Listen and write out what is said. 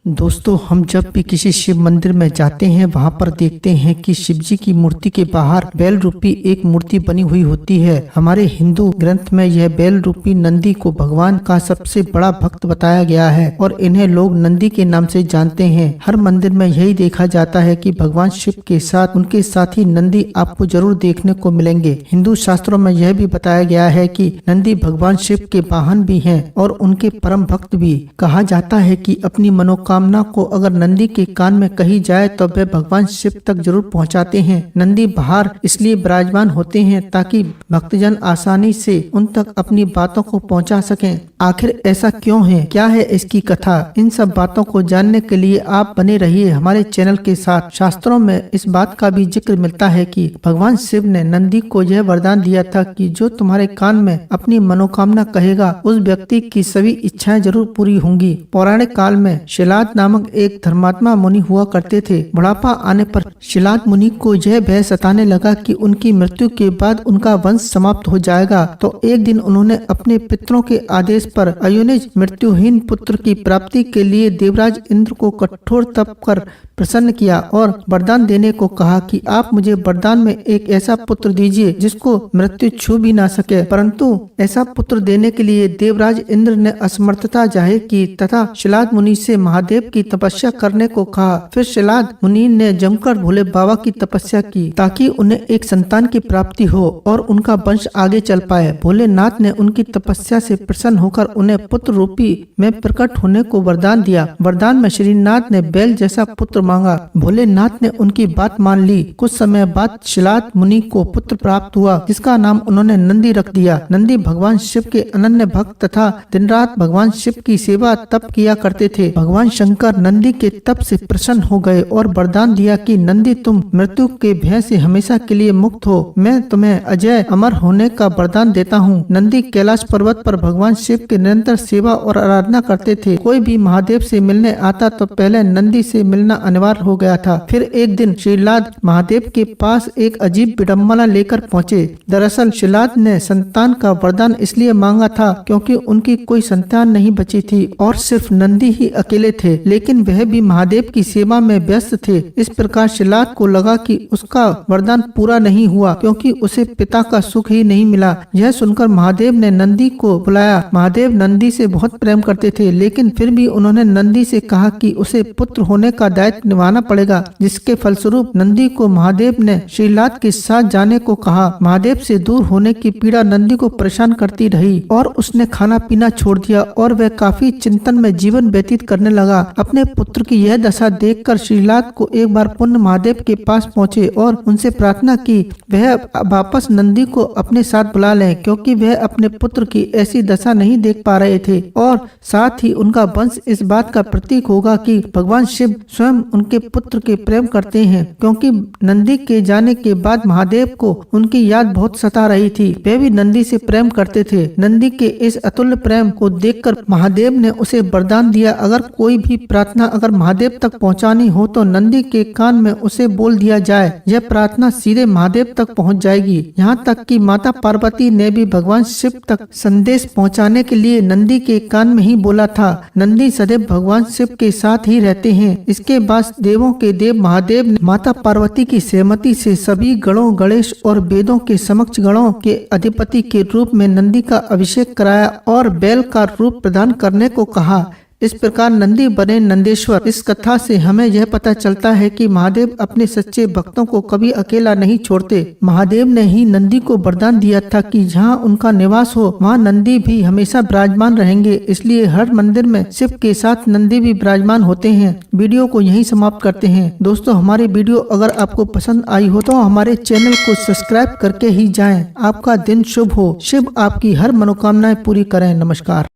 दोस्तों, हम जब भी किसी शिव मंदिर में जाते हैं वहां पर देखते हैं कि शिव जी की मूर्ति के बाहर बैल रूपी एक मूर्ति बनी हुई होती है। हमारे हिंदू ग्रंथ में यह बैल रूपी नंदी को भगवान का सबसे बड़ा भक्त बताया गया है और इन्हें लोग नंदी के नाम से जानते हैं। हर मंदिर में यही देखा जाता है कि भगवान शिव के साथ उनके साथी नंदी आपको जरूर देखने को मिलेंगे। हिंदू शास्त्रों में यह भी बताया गया है कि नंदी भगवान शिव के वाहन भी हैं और उनके परम भक्त भी। कहा जाता है कि अपनी मनोकामना को अगर नंदी के कान में कही जाए तो वे भगवान शिव तक जरूर पहुंचाते हैं। नंदी बाहर इसलिए विराजमान होते हैं ताकि भक्तजन आसानी से उन तक अपनी बातों को पहुंचा सकें। आखिर ऐसा क्यों है, क्या है इसकी कथा, इन सब बातों को जानने के लिए आप बने रहिए हमारे चैनल के साथ। शास्त्रों में इस बात का भी जिक्र मिलता है कि भगवान शिव ने नंदी को यह वरदान दिया था कि जो तुम्हारे कान में अपनी मनोकामना कहेगा उस व्यक्ति की सभी इच्छाएं जरूर पूरी होंगी। पौराणिक काल में शिलाद नामक एक धर्मात्मा मुनि हुआ करते थे। बुढ़ापा आने पर शिलाद मुनि को यह भय सताने लगा कि उनकी मृत्यु के बाद उनका वंश समाप्त हो जाएगा। तो एक दिन उन्होंने अपने पितरों के आदेश पर अयोनिज मृत्युहीन पुत्र की प्राप्ति के लिए देवराज इंद्र को कठोर तप कर प्रसन्न किया और वरदान देने को कहा कि आप मुझे वरदान में एक ऐसा पुत्र दीजिए जिसको मृत्यु छू भी ना सके। परंतु ऐसा पुत्र देने के लिए देवराज इंद्र ने असमर्थता जाहिर की तथा शिलाद मुनि से महादेव की तपस्या करने को कहा। फिर शिलाद मुनि ने जमकर भोले बाबा की तपस्या की ताकि उन्हें एक संतान की प्राप्ति हो और उनका वंश आगे चल पाए। भोलेनाथ ने उनकी तपस्या से प्रसन्न होकर उन्हें पुत्र रूपी में प्रकट होने को वरदान दिया। वरदान में श्रीनाथ ने बैल जैसा पुत्र मांगा। भोलेनाथ ने उनकी बात मान ली। कुछ समय बाद शिलाद मुनि को पुत्र प्राप्त हुआ जिसका नाम उन्होंने नंदी रख दिया। नंदी भगवान शिव के अनन्य भक्त तथा दिन रात भगवान शिव की सेवा तप किया करते थे। भगवान शंकर नंदी के तप से प्रसन्न हो गए और वरदान दिया कि नंदी तुम मृत्यु के भय से हमेशा के लिए मुक्त हो। मैं तुम्हें अजय अमर होने का वरदान देता हूँ। नंदी कैलाश पर्वत पर भगवान शिव के निरंतर सेवा और आराधना करते थे। कोई भी महादेव से मिलने आता तो पहले नंदी से मिलना अनिवार्य हो गया था। फिर एक दिन शिलाद महादेव के पास एक अजीब विडम्बना लेकर पहुँचे। दरअसल शिलाद ने संतान का वरदान इसलिए मांगा था क्योंकि उनकी कोई संतान नहीं बची थी और सिर्फ नंदी ही अकेले थे, लेकिन वह भी महादेव की सेवा में व्यस्त थे। इस प्रकार शिलाद को लगा कि उसका वरदान पूरा नहीं हुआ क्योंकि उसे पिता का सुख ही नहीं मिला। यह सुनकर महादेव ने नंदी को बुलाया। महादेव नंदी से बहुत प्रेम करते थे, लेकिन फिर भी उन्होंने नंदी से कहा कि उसे पुत्र होने का दायित्व निभाना पड़ेगा, जिसके फलस्वरूप नंदी को महादेव ने शिलाद के साथ जाने को कहा। महादेव से दूर होने की पीड़ा नंदी को परेशान करती रही और उसने खाना पीना छोड़ दिया और वह काफी चिंतन में जीवन व्यतीत करने लगा। अपने पुत्र की यह दशा देखकर शिलाद को एक बार पुनः महादेव के पास पहुंचे और उनसे प्रार्थना की वह वापस नंदी को अपने साथ बुला लें क्योंकि वह अपने पुत्र की ऐसी दशा नहीं देख पा रहे थे और साथ ही उनका वंश इस बात का प्रतीक होगा कि भगवान शिव स्वयं उनके पुत्र के प्रेम करते हैं। क्योंकि नंदी के जाने के बाद महादेव को उनकी याद बहुत सता रही थी। वे भी नंदी से प्रेम करते थे। नंदी के इस अतुल्य प्रेम को देखकर महादेव ने उसे वरदान दिया, अगर कोई भी प्रार्थना अगर महादेव तक पहुंचानी हो तो नंदी के कान में उसे बोल दिया जाए। यह प्रार्थना सीधे महादेव तक पहुंच जाएगी। यहाँ तक कि माता पार्वती ने भी भगवान शिव तक संदेश पहुंचाने के लिए नंदी के कान में ही बोला था। नंदी सदैव भगवान शिव के साथ ही रहते हैं। इसके बाद देवों के देव महादेव ने माता पार्वती की सहमति से सभी गणों गणेश और वेदों के समक्ष गणों के अधिपति के रूप में नंदी का अभिषेक कराया और बैल का रूप प्रदान करने को कहा। इस प्रकार नंदी बने नंदेश्वर। इस कथा से हमें यह पता चलता है कि महादेव अपने सच्चे भक्तों को कभी अकेला नहीं छोड़ते। महादेव ने ही नंदी को वरदान दिया था कि जहाँ उनका निवास हो वहाँ नंदी भी हमेशा विराजमान रहेंगे। इसलिए हर मंदिर में शिव के साथ नंदी भी विराजमान होते हैं। वीडियो को यहीं समाप्त करते हैं। दोस्तों, हमारी वीडियो अगर आपको पसंद आई हो तो हमारे चैनल को सब्सक्राइब करके ही जाएं। आपका दिन शुभ हो। शिव आपकी हर मनोकामनाएं पूरी करें। नमस्कार।